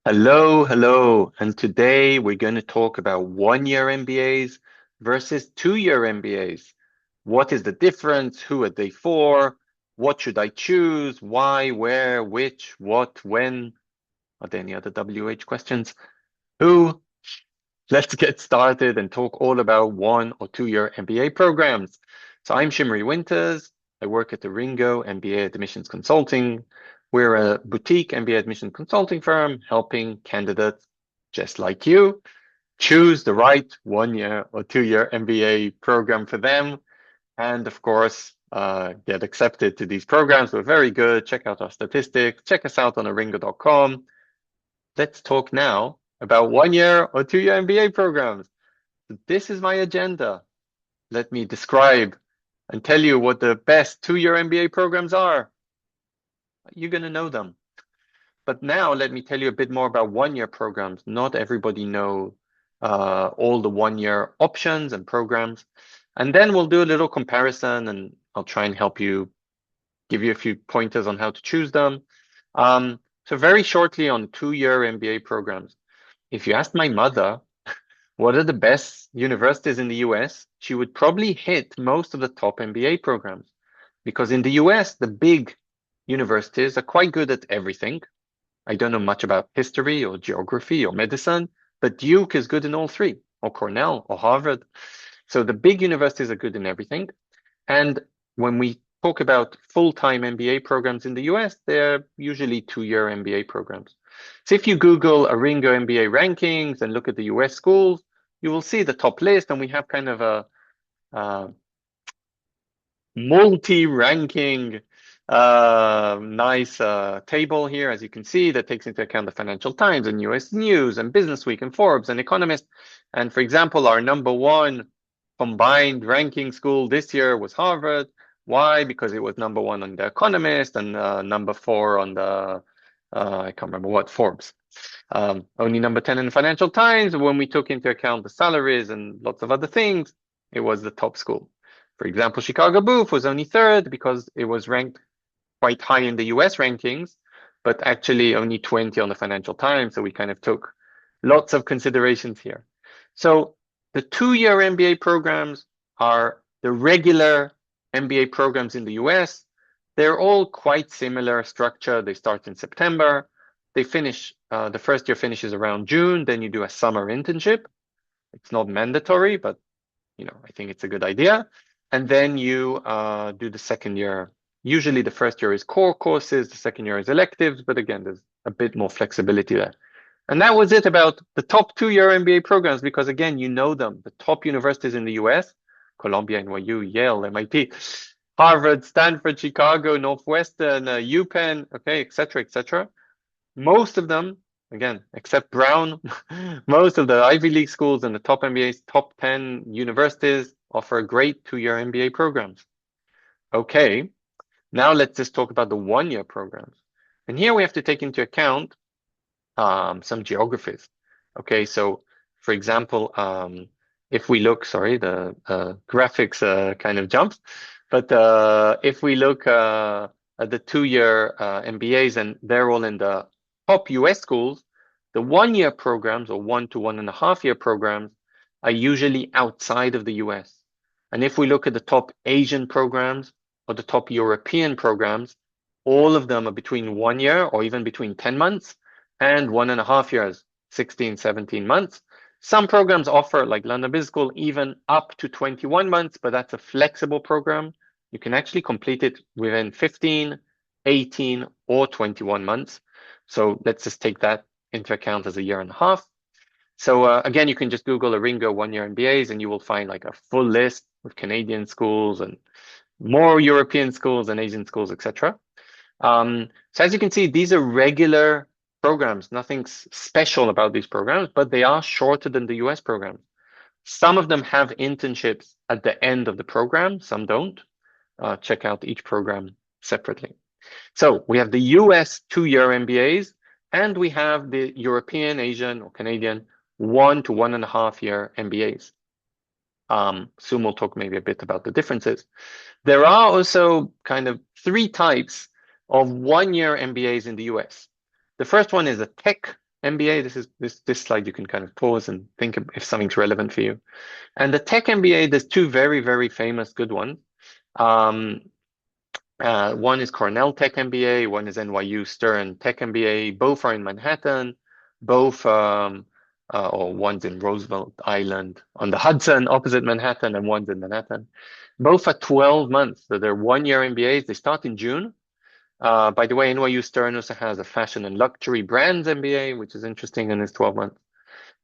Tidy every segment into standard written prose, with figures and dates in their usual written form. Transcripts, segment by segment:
Hello, hello. And today we're going to talk about 1 year MBAs versus 2 year MBAs. What is the difference? Who are they for? What should I choose? Why, where, which, what, when? Are there any other WH questions? Who? Let's get started and talk all about 1 or 2 year MBA programs. So I'm Shimri Winters. I work at ARINGO MBA Admissions Consulting. We're a boutique MBA admission consulting firm helping candidates just like you choose the right 1 year or 2 year MBA program for them. And of course, get accepted to these programs. We're very good. Check out our statistics. Check us out on aringo.com. Let's talk now about 1 year or 2 year MBA programs. This is my agenda. Let me describe and tell you what the best 2 year MBA programs are. You're going to know them. But now let me tell you a bit more about 1 year programs. Not everybody know all the 1 year options and programs. And then we'll do a little comparison and I'll try and help you, give you a few pointers on how to choose them. So very shortly on 2 year MBA programs. If you asked my mother, what are the best universities in the US? She would probably hit most of the top MBA programs because in the US, the big universities are quite good at everything. I don't know much about history or geography or medicine, but Duke is good in all three, or Cornell or Harvard. So the big universities are good in everything. And when we talk about full-time MBA programs in the US, they're usually 2 year MBA programs. So if you Google ARINGO MBA rankings and look at the US schools, you will see the top list, and we have kind of a multi-ranking nice table here, as you can see, that takes into account the Financial Times and US News and Business Week and Forbes and Economist. And for example, our #1 combined ranking school this year was Harvard. Why? Because it was #1 on the Economist and #4 on the, I can't remember what, Forbes. Only #10 in the Financial Times. When we took into account the salaries and lots of other things, it was the top school. For example, Chicago Booth was only third because it was ranked quite high in the US rankings, but actually only 20 on the Financial Times. So we kind of took lots of considerations here. So the 2 year MBA programs are the regular MBA programs in the US. They're all quite similar structure. They start in September. They finish, the first year finishes around June. Then you do a summer internship. It's not mandatory, but I think it's a good idea. And then you do the second year. Usually the first year is core courses, the second year is electives, but again, there's a bit more flexibility there. And that was it about the top 2 year MBA programs, because again, you know them, the top universities in the US, Columbia, NYU, Yale, MIT, Harvard, Stanford, Chicago, Northwestern, UPenn, okay, et cetera, et cetera. Most of them, again, except Brown, most of the Ivy League schools and the top MBAs, top 10 universities offer great 2 year MBA programs. Okay, now let's just talk about the 1 year programs. And here we have to take into account some geographies. Okay, so for example, if we look, sorry, the graphics kind of jumps, but if we look at the 2 year MBAs, and they're all in the top US schools, the 1 year programs or 1 to 1.5 year programs are usually outside of the US. And if we look at the top Asian programs or the top European programs, all of them are between 1 year or even between 10 months and 1.5 years, 16, 17 months. Some programs offer, like London Business School, even up to 21 months, but that's a flexible program. You can actually complete it within 15, 18, or 21 months. So let's just take that into account as a 1.5 years. So again, you can just Google ARINGO 1 year MBAs and you will find like a full list with Canadian schools and more European schools and Asian schools, etc. So as you can see, these are regular programs, nothing special about these programs, but they are shorter than the US programs. Some of them have internships at the end of the program, some don't. Check out each program separately. So we have the US 2 year MBAs, and we have the European, Asian, or Canadian 1 to 1.5 year MBAs. Soon we'll talk maybe a bit about the differences. There are also kind of 3 types of 1 year MBAs in the US. The first one is a tech MBA. This slide you can kind of pause and think if something's relevant for you. And the tech MBA, there's two very, very famous good ones. Um, one is Cornell Tech MBA, one is NYU Stern Tech MBA. Both are in Manhattan, both or one's in Roosevelt Island on the Hudson, opposite Manhattan, and one's in Manhattan. Both are 12 months, so they're 1 year MBAs. They start in June. By the way, NYU Stern also has a fashion and luxury brands MBA, which is interesting, and is 12 months.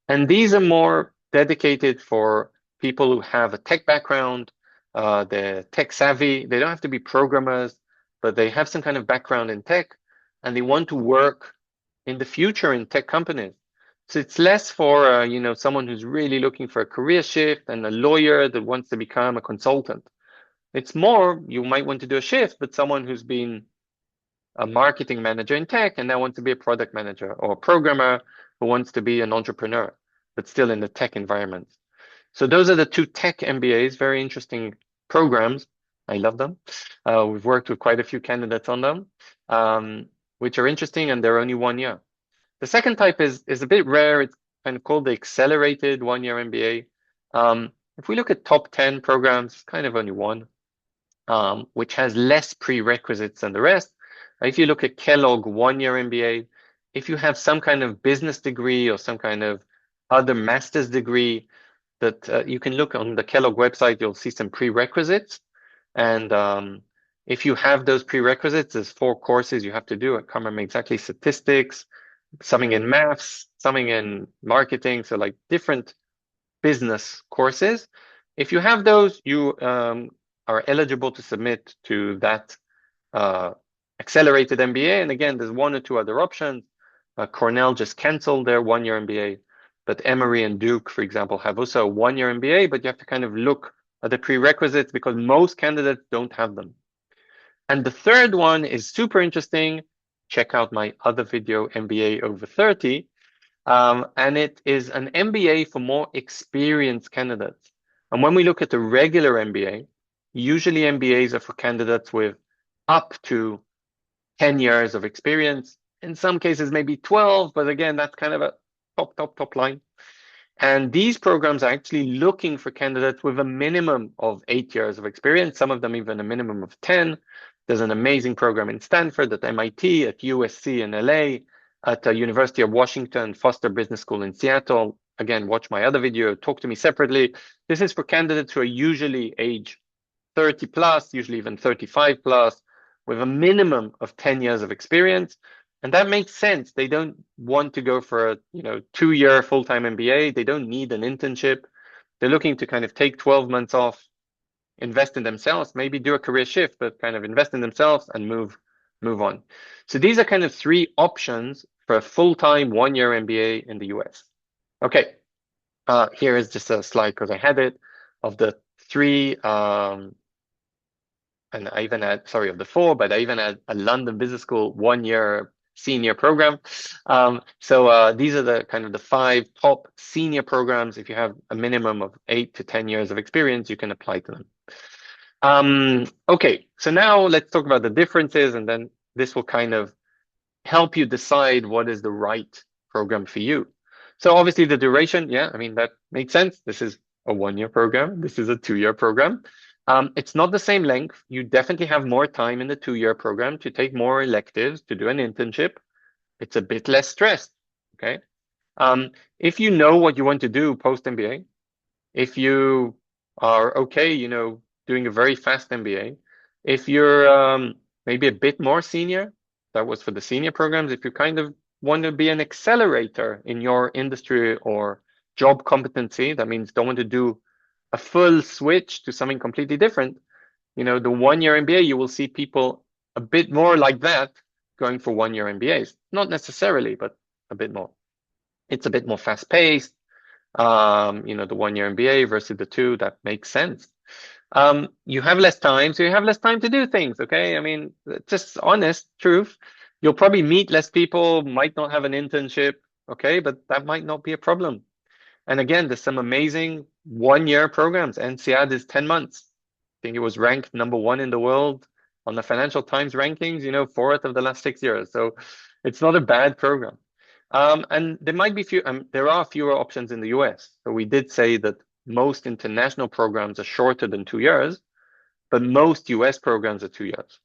And these are more dedicated for people who have a tech background, they're tech savvy. They don't have to be programmers, but they have some kind of background in tech, and they want to work in the future in tech companies. So it's less for someone who's really looking for a career shift and a lawyer that wants to become a consultant. It's more you might want to do a shift, but someone who's been a marketing manager in tech and now wants to be a product manager, or a programmer who wants to be an entrepreneur, but still in the tech environment. So those are the two tech MBAs, very interesting programs. I love them. We've worked with quite a few candidates on them, which are interesting, and they're only 1 year. The second type is a bit rare. It's kind of called the accelerated 1 year MBA. If we look at top 10 programs, kind of only one, which has less prerequisites than the rest. If you look at Kellogg 1 year MBA, if you have some kind of business degree or some kind of other master's degree, that you can look on the Kellogg website, you'll see some prerequisites. And if you have those prerequisites, there's 4 courses you have to do. I can't remember exactly, statistics, something in maths, something in marketing, so like different business courses. If you have those, you are eligible to submit to that accelerated MBA. And again, there's 1 or 2 other options. Cornell just canceled their 1 year MBA, but Emory and Duke, for example, have also a 1 year MBA, but you have to kind of look at the prerequisites because most candidates don't have them. And the third one is super interesting. Check out my other video, MBA over 30. And it is an MBA for more experienced candidates. And when we look at the regular MBA, usually MBAs are for candidates with up to 10 years of experience. In some cases, maybe 12, but again, that's kind of a top line. And these programs are actually looking for candidates with a minimum of 8 years of experience, some of them even a minimum of 10. There's an amazing program in Stanford, at MIT, at USC in LA, at the University of Washington, Foster Business School in Seattle. Again, watch my other video, talk to me separately. This is for candidates who are usually age 30 plus, usually even 35 plus, with a minimum of 10 years of experience. And that makes sense. They don't want to go for a 2 year full-time MBA. They don't need an internship. They're looking to kind of take 12 months off, invest in themselves, maybe do a career shift, but kind of invest in themselves and move on. So these are kind of 3 options for a full-time 1 year MBA in the US. Okay, here is just a slide because I had it of the 3, and I even had, sorry, of the 4, but I even had a London Business School 1 year senior program. So these are the kind of the 5 top senior programs. If you have a minimum of 8 to 10 years of experience, you can apply to them. Okay, so now let's talk about the differences, and then this will kind of help you decide what is the right program for you. So obviously the duration, yeah, I mean, that makes sense. This is a 1 year program. This is a 2 year program. It's not the same length. You definitely have more time in the 2 year program to take more electives, to do an internship. It's a bit less stressed, okay? If you know what you want to do post MBA, if you are okay, doing a very fast MBA, if you're maybe a bit more senior, that was for the senior programs. If you kind of want to be an accelerator in your industry or job competency, that means don't want to do a full switch to something completely different. The 1 year MBA, you will see people a bit more like that going for 1 year MBAs. Not necessarily, but a bit more. It's a bit more fast paced. The 1 year MBA versus the 2, that makes sense. You have less time, so you have less time to do things, okay? I mean, just honest truth. You'll probably meet less people, might not have an internship, okay? But that might not be a problem. And again, there's some amazing 1 year programs. INSEAD is 10 months. I think it was ranked #1 in the world on the Financial Times rankings, 4 out of the last 6 years. So it's not a bad program. And there might be there are fewer options in the US. So we did say that most international programs are shorter than 2 years, but most US programs are 2 years.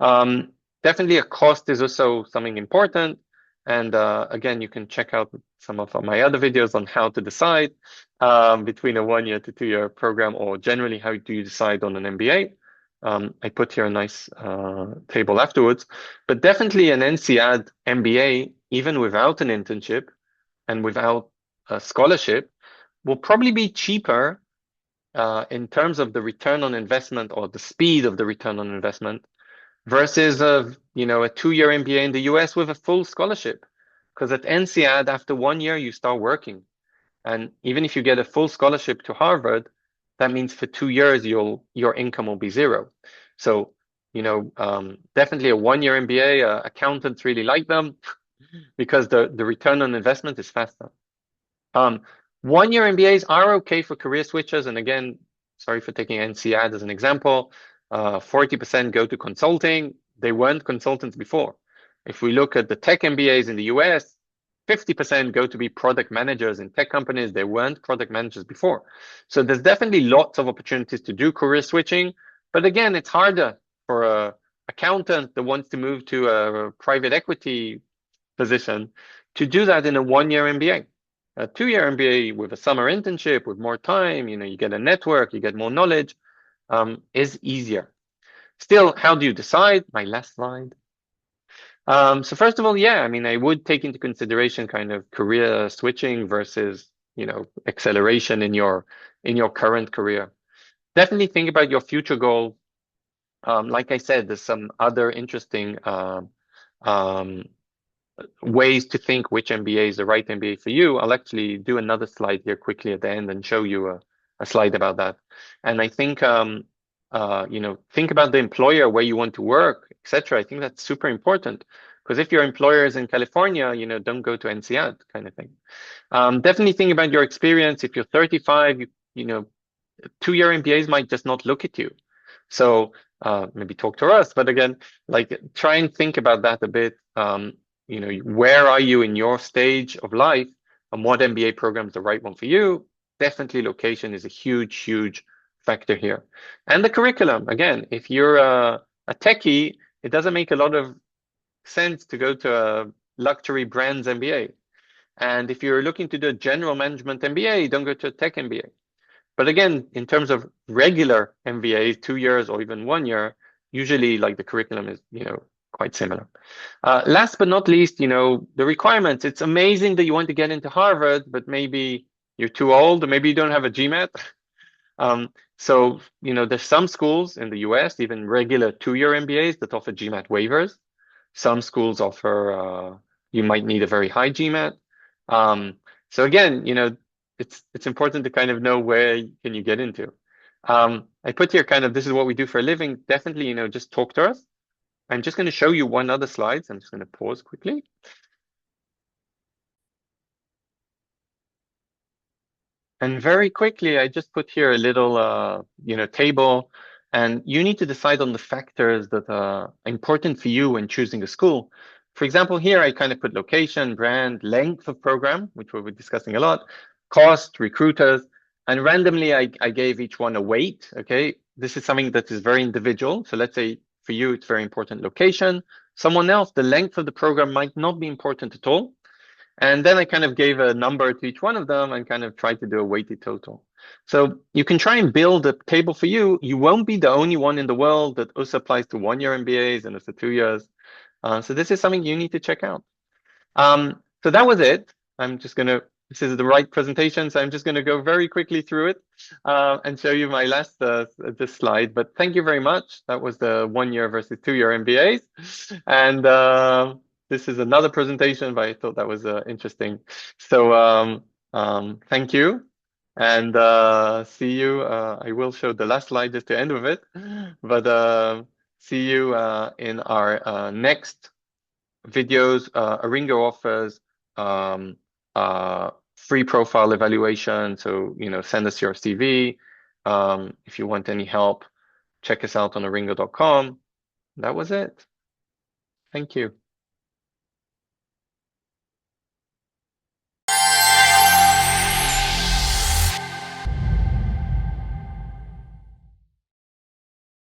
Um, Definitely a cost is also something important. And again, you can check out some of my other videos on how to decide between a 1 year to 2 year program, or generally how do you decide on an MBA. I put here a nice table afterwards, but definitely an INSEAD MBA, even without an internship and without a scholarship, will probably be cheaper in terms of the return on investment or the speed of the return on investment versus a 2 year MBA in the US with a full scholarship. Because at INSEAD, after 1 year, you start working. And even if you get a full scholarship to Harvard, that means for 2 years, your income will be zero. So, definitely a 1 year MBA, accountants really like them because the return on investment is faster. 1 year MBAs are okay for career switchers. And again, sorry for taking INSEAD as an example. 40% go to consulting. They weren't consultants before. If we look at the tech MBAs in the US, 50% go to be product managers in tech companies. They weren't product managers before. So there's definitely lots of opportunities to do career switching. But again, it's harder for a accountant that wants to move to a private equity position to do that in a 1 year MBA. A 2 year MBA with a summer internship, with more time, you get a network, you get more knowledge, is easier. Still, how do you decide? My last slide. So first of all, yeah, I would take into consideration kind of career switching versus, acceleration in your current career. Definitely think about your future goal. Like I said, there's some other interesting um, ways to think which MBA is the right MBA for you. I'll actually do another slide here quickly at the end and show you a slide about that. And I think, think about the employer, where you want to work, etc. I think that's super important, because if your employer is in California, don't go to INSEAD kind of thing. Definitely think about your experience. If you're 35, 2 year MBAs might just not look at you. So maybe talk to us, but again, like try and think about that a bit. Where are you in your stage of life, and what MBA program is the right one for you? Definitely location is a huge, huge factor here. And the curriculum, again, if you're a techie, it doesn't make a lot of sense to go to a luxury brands MBA. And if you're looking to do a general management MBA, don't go to a tech MBA. But again, in terms of regular MBAs, 2 years or even 1 year, usually like the curriculum is, quite similar. Last but not least, the requirements. It's amazing that you want to get into Harvard, but maybe you're too old, or maybe you don't have a GMAT. So, there's some schools in the US, even regular 2 year MBAs that offer GMAT waivers. Some schools offer, you might need a very high GMAT. So again, it's important to kind of know where can you get into. I put here kind of, this is what we do for a living. Definitely, just talk to us. I'm just going to show you one other slide. So I'm just going to pause quickly. And very quickly, I just put here a little, table, and you need to decide on the factors that are important for you when choosing a school. For example, here I kind of put location, brand, length of program, which we'll be discussing a lot, cost, recruiters, and randomly I gave each one a weight. Okay, this is something that is very individual. So let's say for you, it's very important location. Someone else, the length of the program might not be important at all. And then I kind of gave a number to each one of them and kind of tried to do a weighted total. So you can try and build a table for you. You won't be the only one in the world that also applies to 1 year MBAs and also 2 years. So this is something you need to check out. So that was it. This is the right presentation, so I'm just going to go very quickly through it and show you my last this slide. But thank you very much. That was the 1 year versus 2 year MBAs. And this is another presentation, but I thought that was interesting. So thank you, and see you. I will show the last slide just to end with it, but see you in our next videos. ARINGO offers free profile evaluation. So, send us your CV. If you want any help, check us out on aringo.com. That was it. Thank you.